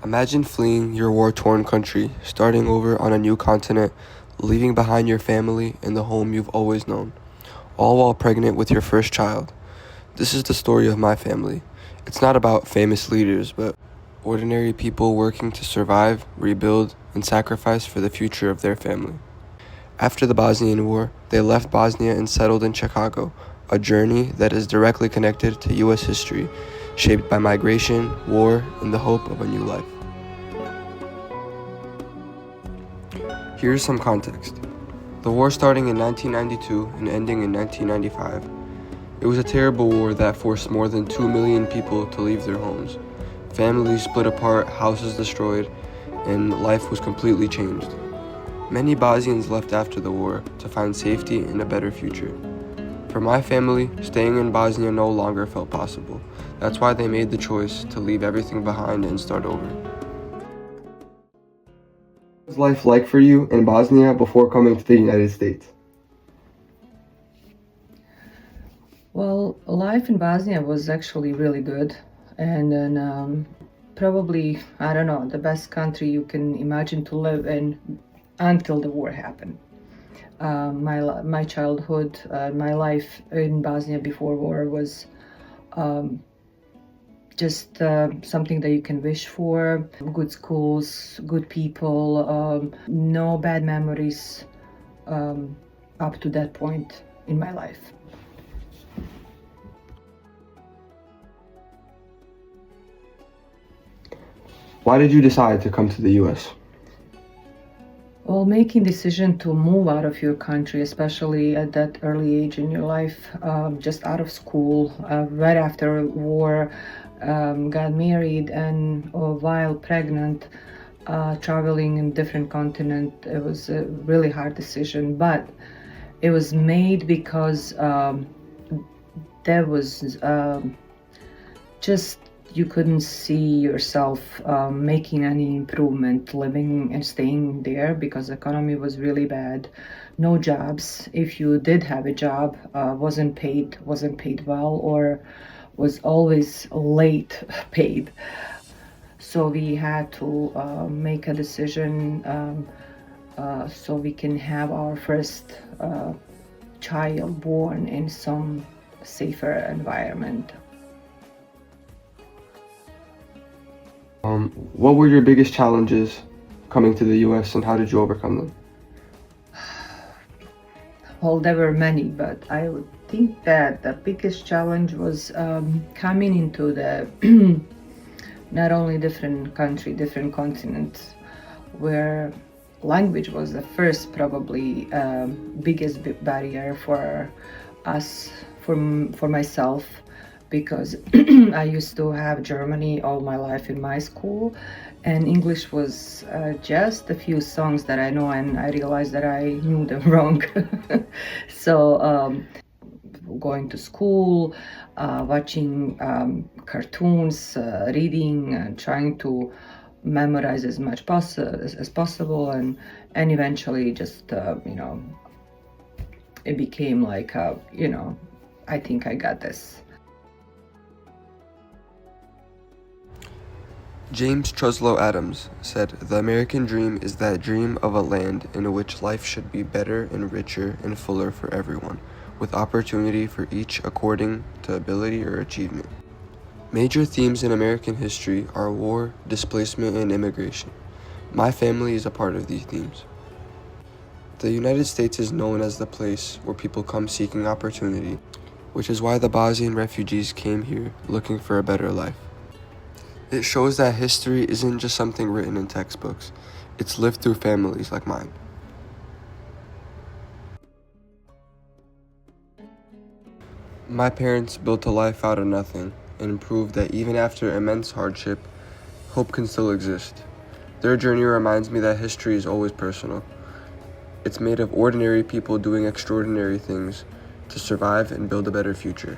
Imagine fleeing your war-torn country, starting over on a new continent, leaving behind your family and the home you've always known, all while pregnant with your first child. This is the story of my family. It's not about famous leaders, but ordinary people working to survive, rebuild, and sacrifice for the future of their family. After the Bosnian War, they left Bosnia and settled in Chicago, a journey that is directly connected to U.S. history, shaped by migration, war, and the hope of a new life. Here's some context. The war starting in 1992 and ending in 1995. It was a terrible war that forced more than 2 million people to leave their homes. Families split apart, houses destroyed, and life was completely changed. Many Bosnians left after the war to find safety and a better future. For my family, staying in Bosnia no longer felt possible. That's why they made the choice to leave everything behind and start over. What was life like for you in Bosnia before coming to the United States? Well, life in Bosnia was actually really good, and then probably, I don't know, the best country you can imagine to live in until the war happened. My childhood, my life in Bosnia before war was just something that you can wish for. Good schools, good people, no bad memories up to that point in my life. Why did you decide to come to the U.S.? Well, making decision to move out of your country, especially at that early age in your life, just out of school, right after war, got married, and while pregnant, traveling in different continent, it was a really hard decision. But it was made because there was just you couldn't see yourself making any improvement living and staying there because the economy was really bad. No jobs. If you did have a job, wasn't paid well, or was always late paid. So we had to make a decision so we can have our first child born in some safer environment. What were your biggest challenges coming to the U.S. and how did you overcome them? Well, there were many, but I would think that the biggest challenge was coming into the not only different country, different continents, where language was the first probably biggest barrier for us, for myself, because I used to have Germany all my life in my school, and English was just a few songs that I know, and I realized that I knew them wrong. So going to school, watching cartoons, reading, trying to memorize as much as possible, and eventually just it became like I think I got this. James Truslow Adams said, "The American dream is that dream of a land in which life should be better and richer and fuller for everyone, with opportunity for each according to ability or achievement." Major themes in American history are war, displacement, and immigration. My family is a part of these themes. The United States is known as the place where people come seeking opportunity, which is why the Bosnian refugees came here looking for a better life. It shows that history isn't just something written in textbooks. It's lived through families like mine. My parents built a life out of nothing and proved that even after immense hardship, hope can still exist. Their journey reminds me that history is always personal. It's made of ordinary people doing extraordinary things to survive and build a better future.